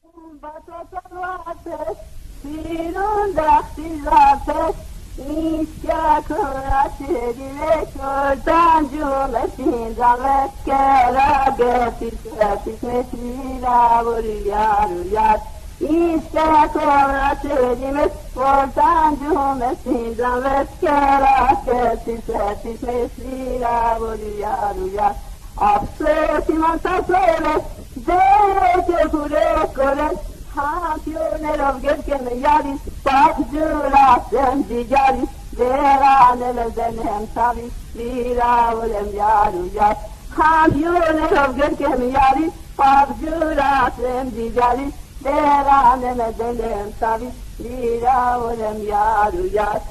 Բացոտալված սիրուն դախտիզապես Իսկյակորացերի վեքոր տանջում ես ինձանվես կերագետից մեզ վիրավորյար Իսկյակորացերի մեզ որ տանջում ես ինձանվես կերագետից մեզ վիրավորյար Ապսես իմանցածել ես դեք ես ուրեք կորես Համպյուրներով գերկեմ յարիս, պաղջուրաս եմ դիգարիս, դերանել զեն եմ սավիս, վիրավոր եմ յարույար Համպյուրներով գերկեմ յարիս, պաղջուրաս եմ դիգարիս, դերանել զեն եմ սավիս, վիրավոր եմ յարույար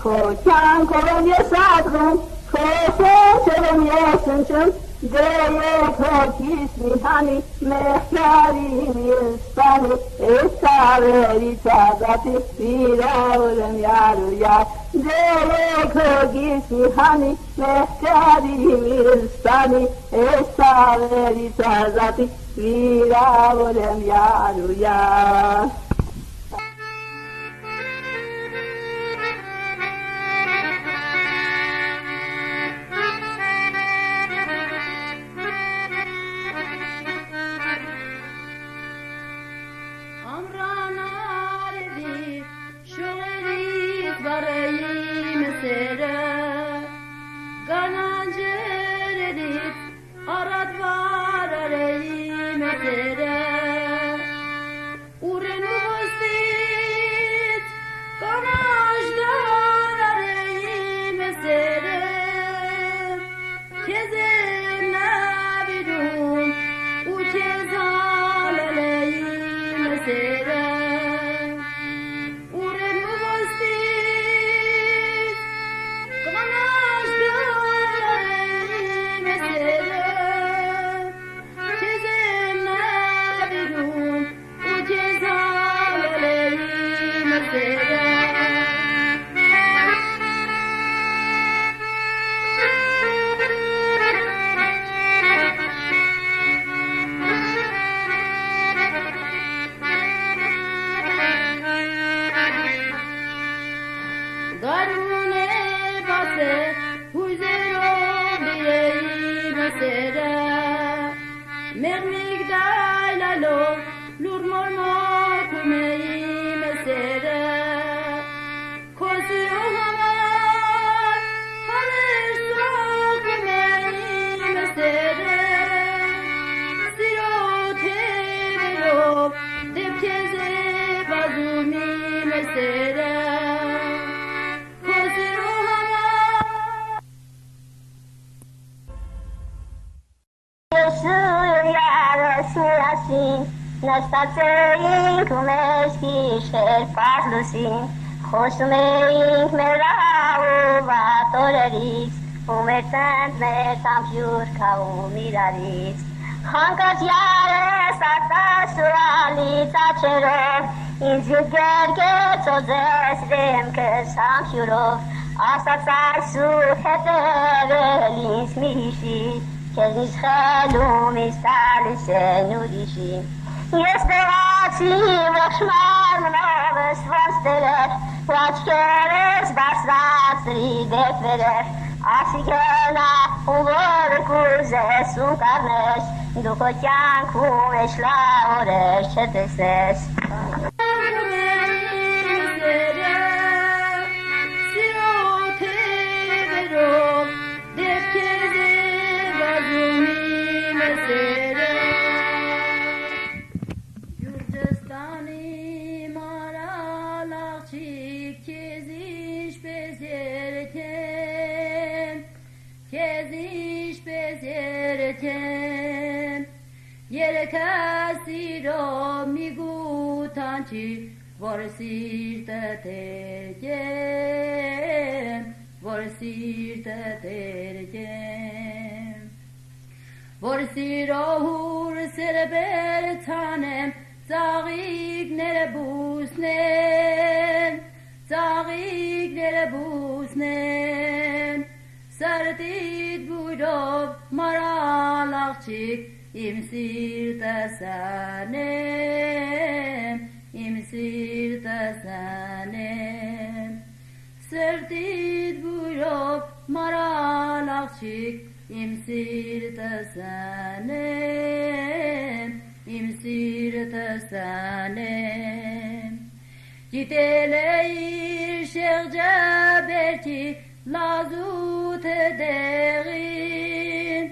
Քո կյանքով եմ ես ադրում, քո սենչով եմ ես ընչում Դեյեք հոգիս մի հանի, մեղքարի միլստանի, էսավերի ծազատի, վիրավոր եմ յարույար Դեյեք հոգիս մի հանի, մեղքարի միլստանի, էսավերի ծազատի, վիրավոր եմ յարույար Նստացեինք ու մեզ գիշեր պարլուսին, խոսում էինք մեր լավ վատորերից, ու մեր ծնտներ համբյուր կաում իրարից, հանկարծ յարես արտասուրալից աչերով, ինձ գերգեց օձես դեմքս համբյուրով, ասաց այսու հետևել ինձ մի հիշի, քեզնից խելում ինձ տալիս են ուրիշի Ես դեղացի ողջ մարմնովս ոնց դերեր, ու աչքերս բարձրացրի դեպվերեր, ասի գնա ու որ կուզես ու կարնես, դու քո կյանքում մեջ լավ օրեր չտեսնես Երեքասիրով մի գութանչի, որ սիրտը տերգեմ, որ սիրոհուր սերբեր ցանեմ, ծաղիկները բուսնեն, սրտիդ բույրով մարալ աղջիկ, իմ սիրտս անեմ, իմ սիրտս անեմ, սրտիդ բույրով մարալ աղջիկ, իմ սիրտս անեմ, իմ սիրտս անեմ, գիտել է իր շեղջաբերքի լազութը դեղին,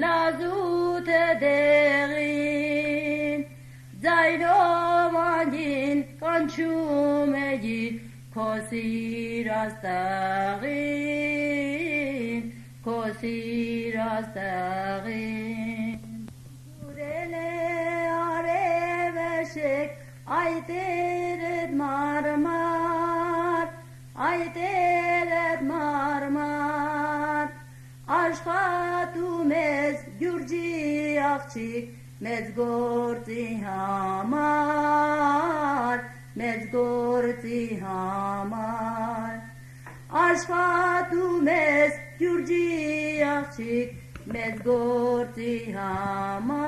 լազութը դեղին, ձայնով անգին կանչում է գիր, քո սիրած տաղին, քո սիրած տաղին, ուրել է արևը շեք, այդ երդ մարմար, այդ երդ մարմար, աշխատում ես գյուրջի աղջիկ, մեծ գործի համար, մեծ գործի համար, աշխատում ես գյուրջի աղջիկ, մեծ գործի համար,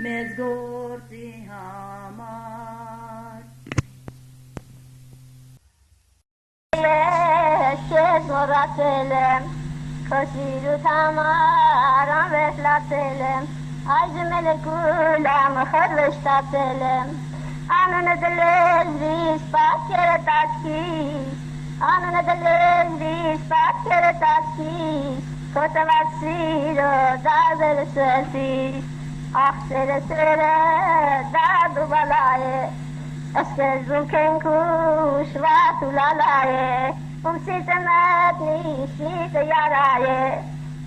մեծ գործի համար, Քեզ մոռացել եմ, քո սիրուց համար անվերջ լացել եմ, այժմ էլ կուլամ խոր վշտացել եմ, անունը դլեզվիս պատկերը տացքիս, անունը դլեզվիս պատկերը տացքիս, քո տված սիրո դարձել սրտիս, ախ սերը դարդու բալա է, Ըստ զուքենքուշ վատու լալա է, ում սիտը մտնի, սիտը յարա է,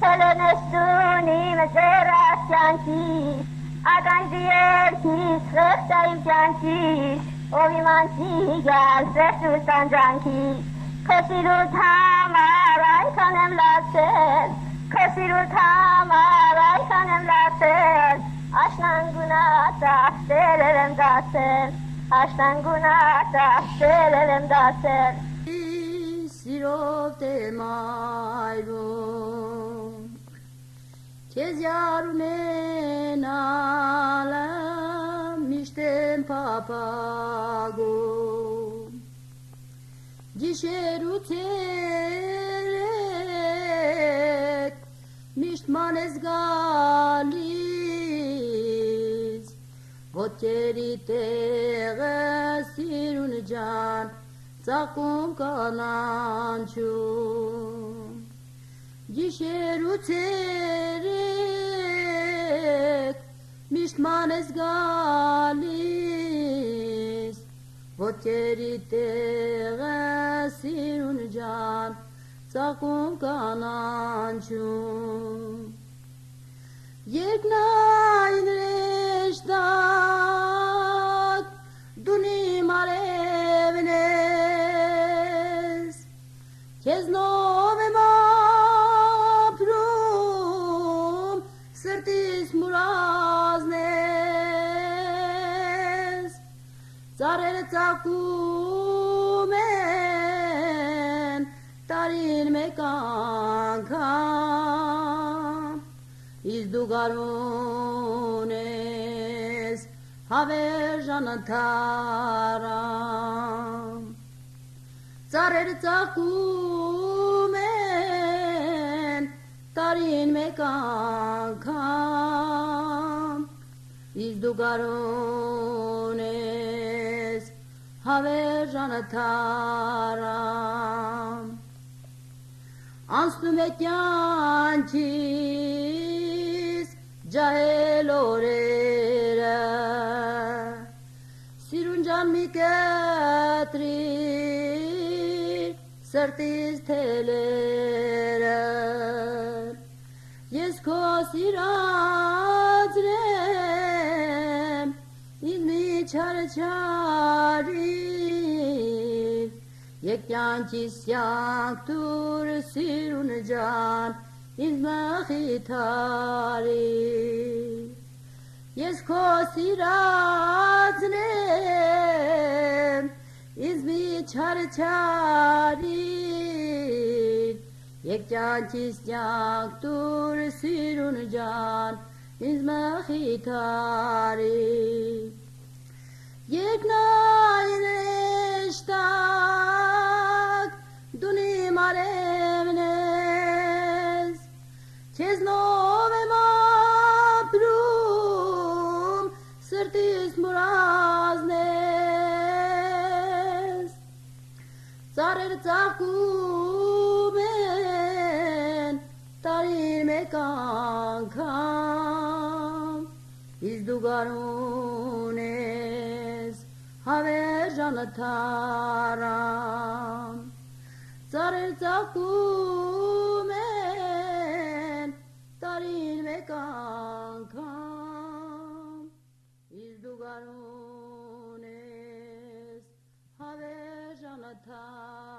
թելենես դունի մզերած կյանքիս, ականջի երկիս, խեղտա իմ կյանքիս, ով իմանցի գալ սեղտու տանջանքիս, քո սիրուց համար այնքան եմ լացել, քո սիրուց համար այնքան եմ լացել, աշնան գունատախ սերեր եմ դասել, Աշտան գունատախ եմ դասել, սիրով տեմայրում, քեզ յար ունենալը միշտ եմ պապագում, գիշեր ու ցերեկ միշտ մանես գալիս, ոտքերի տեղը սիրուն ջան, ծաղկում կանանչում, գիշեր ու ցերեկ միշտ մանես գալիս, ոտքերի տեղը սիրուն ջան, ծաղկում կանանչում, երկնային ռեշտակ դունի մարևն ես, քեզնով եմ ապրում, սրտիս մուրազն ես, ծառերը ծաղկում են տարին մեկ անգամ, Իսկ դու գարուն ես հավերժան ընդառամ, ծառերը ծաղկում են տարին մեկ անգամ, Իսկ դու գարուն ես հավերժան ընդառամ, Անցնում է կյանքիս ջահել օրերը, Սիրուն ջան մի կտրիր սրտիս թելերը, Ես քո սիրածն եմ, ինձ մի չարչարիր, Եկ կյանքիս յանք տուր սիրուն ջան, ինձ մխիթարիր, Ես քո սիրածն եմ, ինձ մի չարչարիր, Եկյանքիս կյանք դուր սիրուն ջան ինձ մխիթարի Երկնային ռեշտակ դունի մարևն ես Քեզնով եմ ապրում սրտիս մուրազն ես Ծառեր ծաղկում են տարին մեկ անգամ Իսկ դու գարուն ես հավերժանը թարամ Ծառեր ծաղկում են տարին մեկ անգամ Իսկ դու գարուն ես հավերժանը թարամ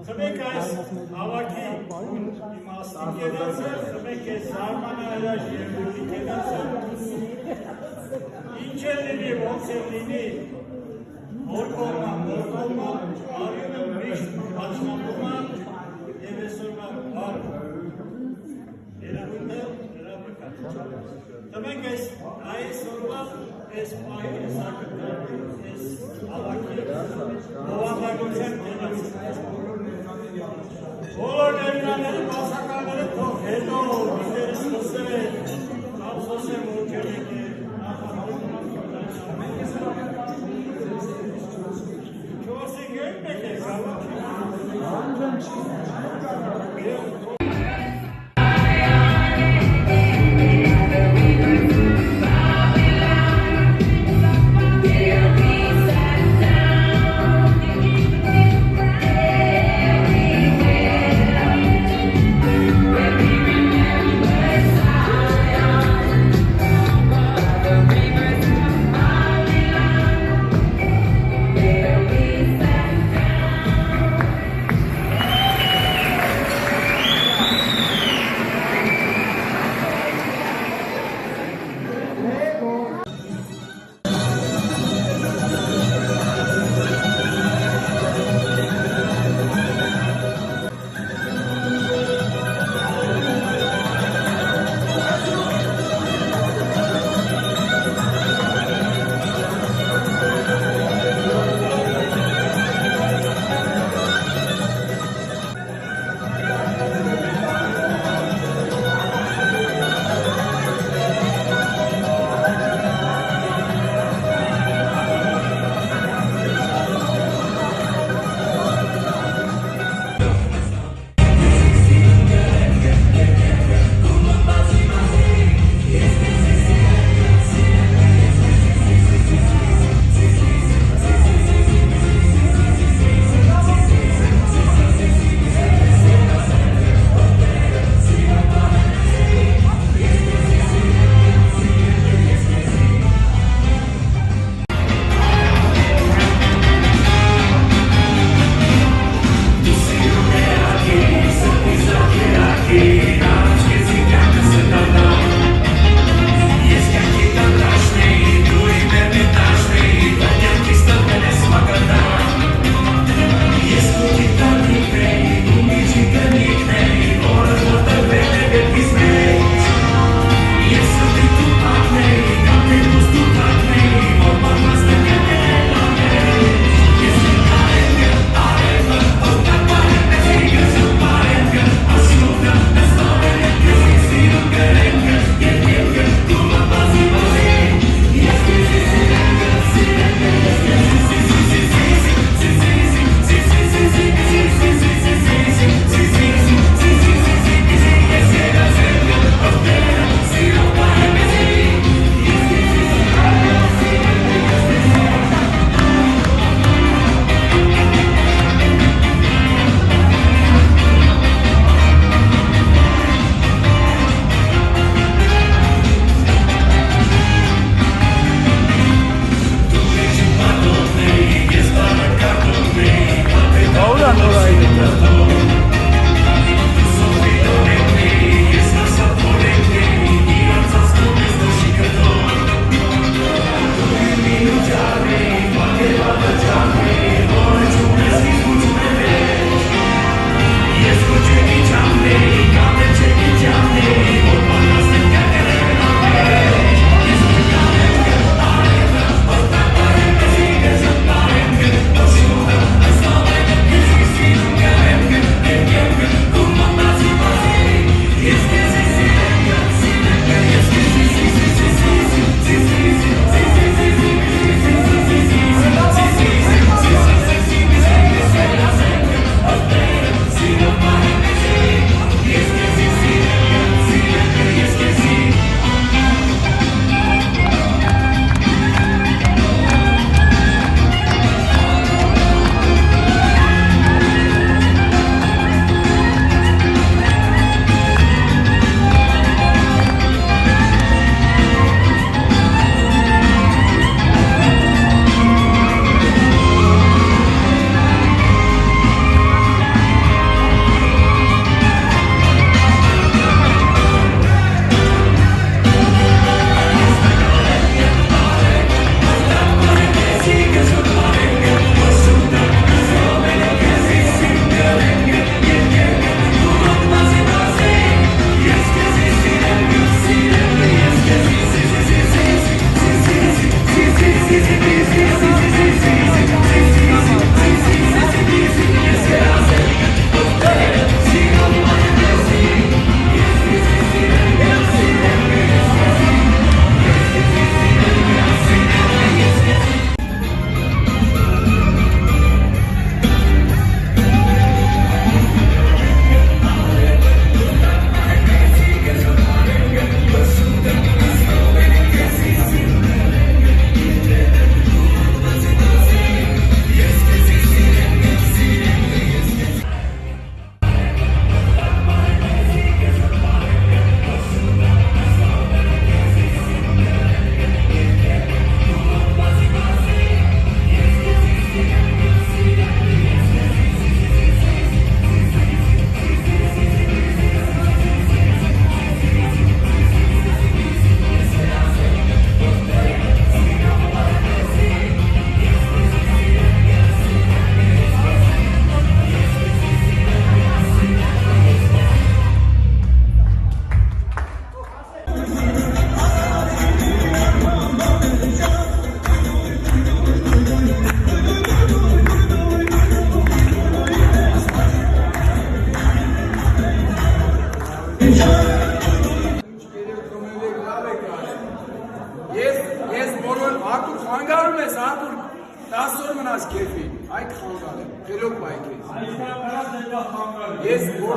Խմեք այս հավաքի իմաստին կենացել, խմեք այս զարմանահրաշ երկրի կենացել, ինչ է լինի, ոնց է լինի, որ կողմա, արյունը միշտ աչնապում է և այսօրվա բար, երևույթը վերավկատ։ Խմեք այս օրվա, այս պահի, այս ակտարի, այս հավաքի հովանդակության կենացել։ Բոլոր ներկաները, մասականները թող հետո միտերս խոսել են, կամ խոսել ոգելեք է, չորսի գույն մեկ է, կավակ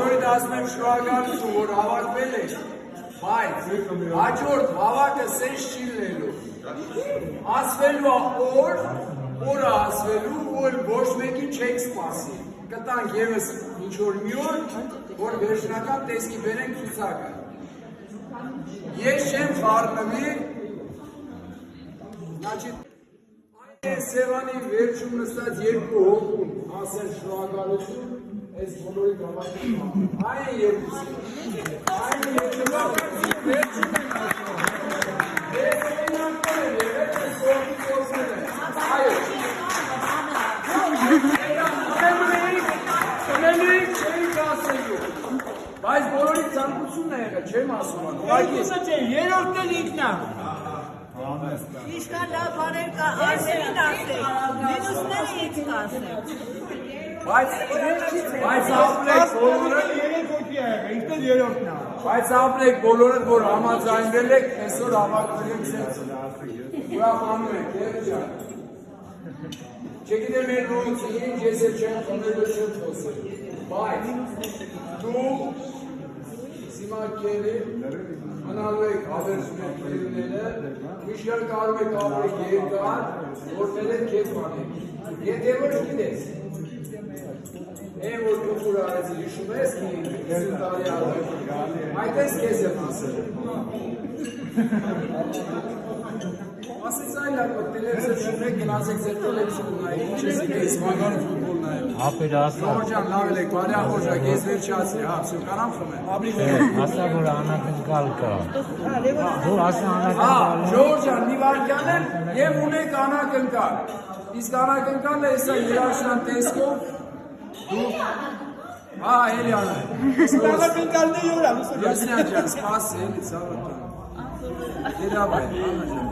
բոլորի ասում եմ շնորհակալություն, որ հավաքվել եք, բայց հաջորդ հավաքը սենց չի լինելու։ Ասվելու օրը ասվելու, որ ոչ մեկին չեք սպասի։ Կտանք ևս ինչ-որ մի օր, որ վերջնական տեսքի բերենք ցուցակը։ Ես չեմ խառնվի, այս սեղանի վերջում նստած երկու հոգուն ասեն շնորհակալություն, այս բոլորի գավաթին այն երկուսին, այն երկուսին վերջում են ասում, ես այնանքել եմ, ես սողից ոսնել եմ, այո, Ունենույք չենք ասելու, բայց բոլորի ծանկությունն է եղել, չեմ ասում ան։ Երկուսը չէ, երորդն էլ ինքն է։ Իշկա լավ բարեր կա, այսերին ասեք, մինուսները ինք կասեք։ Բայց ապրեք բոլորը, ինքն էլ երորդն է։ բայց ապրեք բոլորը, որ համաձայնվել եք, այսօր հավաքվել եք սենց։ Ուրախանում եք, երբ ջան։ Չգիտեմ մեր նույնցի ինչ ես էլ չեմ խմելու չեմ խոսել, բայց դու սիմակերի մնալու եք հավերժները, միշտ կարող եք ապրեք երկար, որտեղ եք կեզ մանեք, եթե որ գիտես, են որ դու կուր արեցի հիշում ես կին 20 տարի արդեն, այդ ես կեզ եմ ասել, ասեց այլ ակոտ, տելևիզը շունեք, գնացեք ձեր տելևիզը նայեք, ինչ ես իկե իսպանգանը ֆուտբոլ նայեք։ Ապեր ասա։ Ժողջան, լավ եք, բարի ախորժակ, ես վերջացրի, հա, всё, կարամ խմեմ։ Ասա որ անակնկալ կա։ Դու ասա Հա, անակնկալ։ Ժողջան, նիվարկյան եմ և ունեք անակնկալ։ Իսկ անակնկալը հեսա երաշնան տեսքով, դու, հա, հելյանը։ Անակնկալն է յուրա, Յասնյան ջան, սպասի, էլի, ծավատան։ Երաբայ, անա ջան,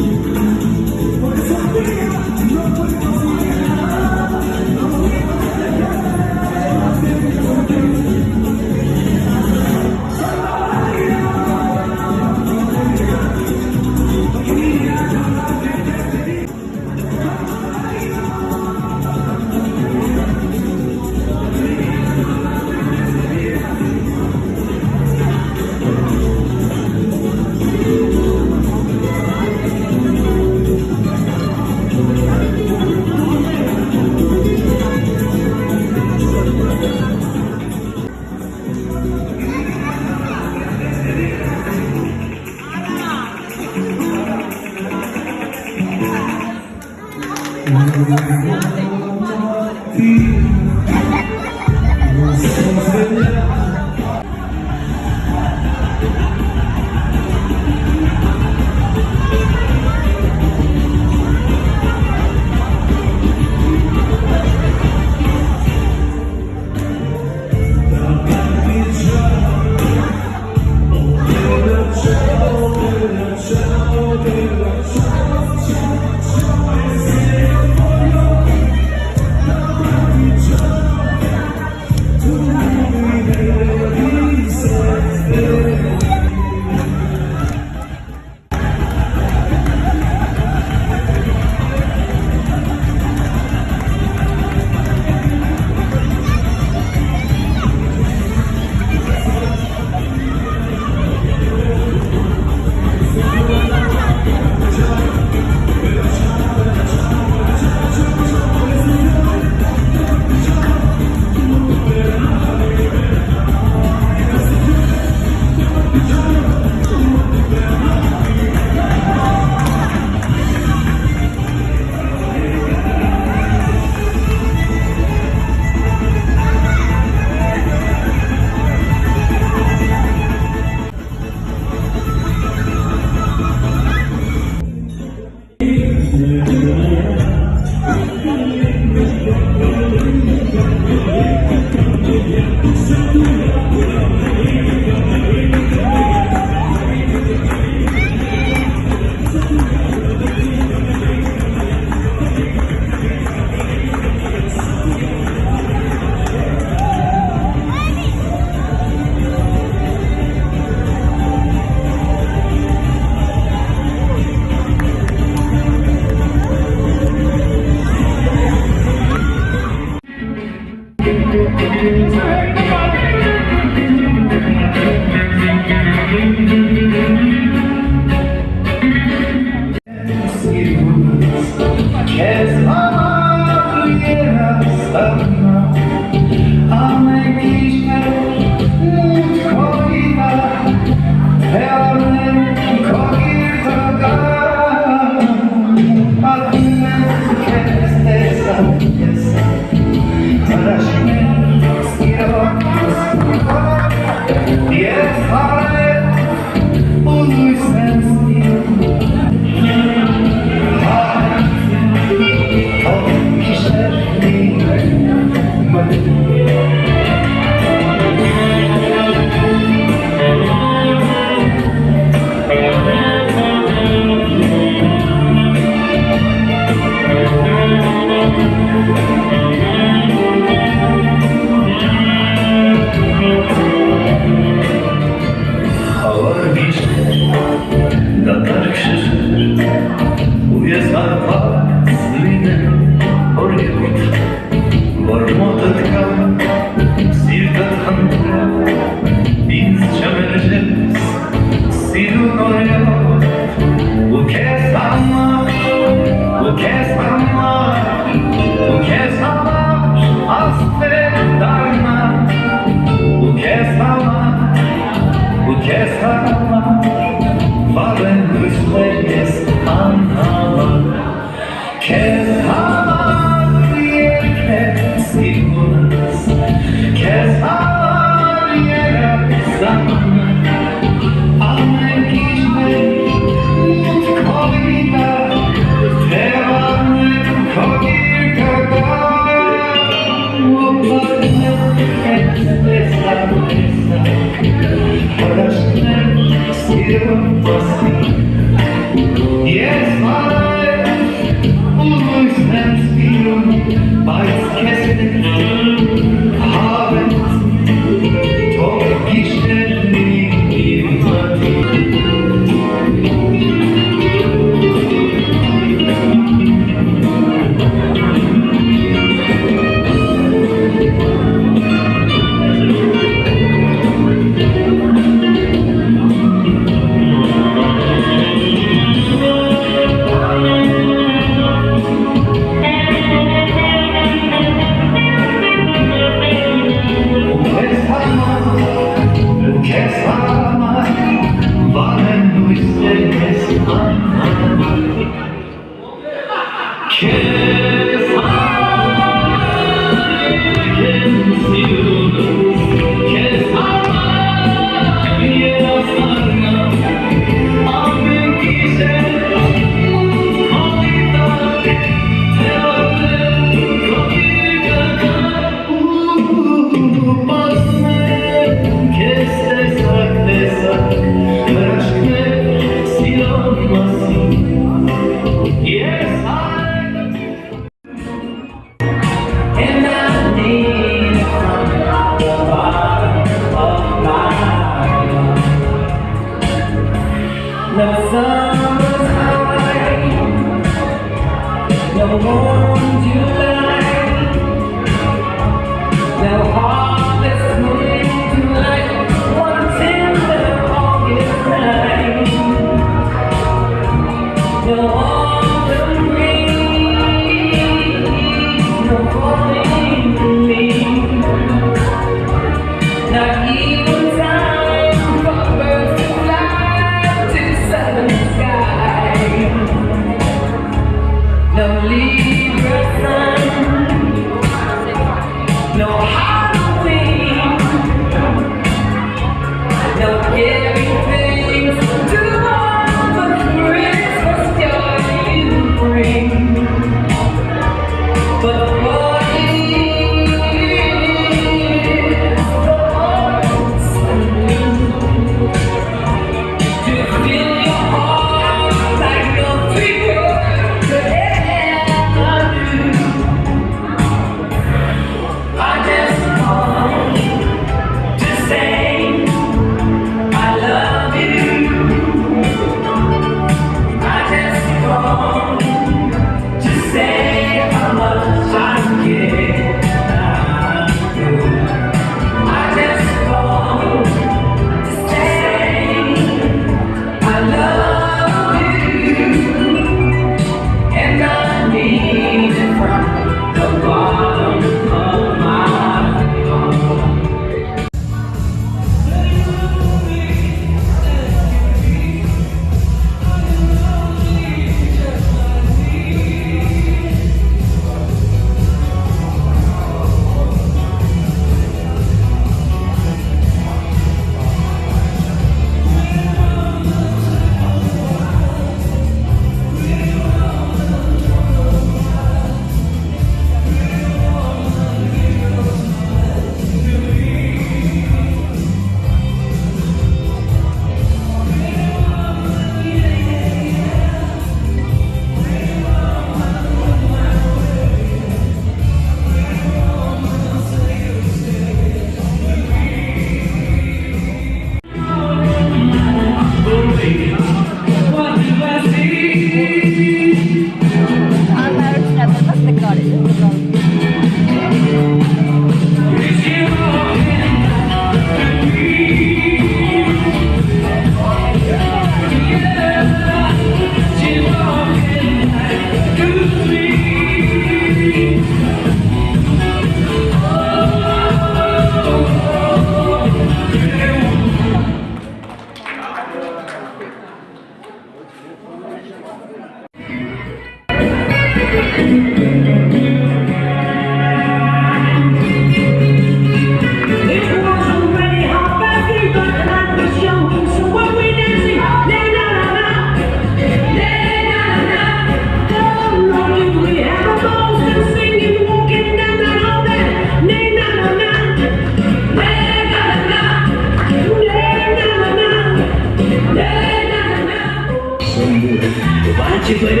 Теперь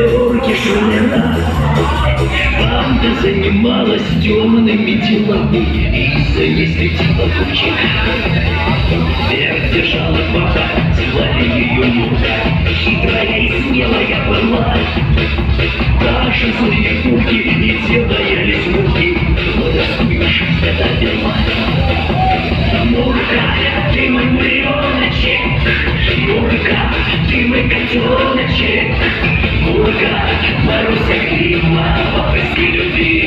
шумела, банда занималась темными делами и занесветила лучи. Вверх держала папа, звали ее Нюрка, хитрая и смелая была. Даже злые пуки и те боялись муки, водостойших это вела. Нюрка, ты мой миллионочек, Нюрка, ты мой котеночек. Мурка, Маруся Клима, попроси любви,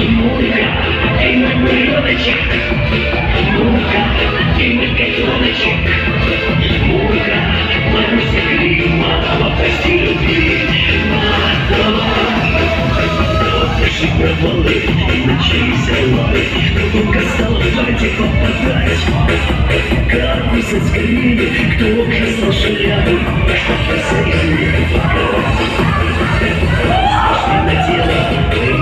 Мурка, ты мой миллионочек, Мурка, ты мой котеночек, Мурка, Маруся Клима, попроси любви, Дождь пропалы, начались рвалы, кто стал в воде попадать. Как кусать скорее, кто красал шляпу, что-то согрели Пошли на дело,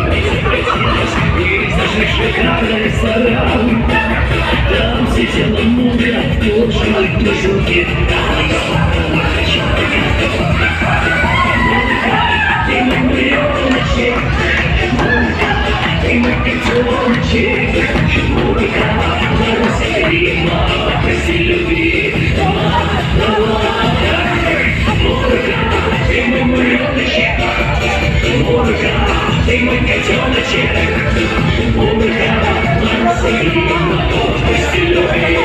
выйти хотелось, и заживший как ресторан. Там сидела мудро в кожаной тужурке, ты мой миллионочек, Мурка, ты мой котеночек, Мурка, Маруся Клима, попроси любви, Мурка, ты мой миллионочек, Мурка, ты мой котеночек, Мурка, Маруся Клима, попроси любви.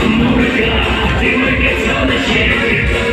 Мурка, ты мой котеночек,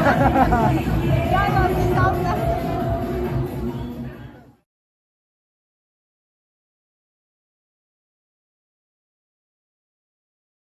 Давай,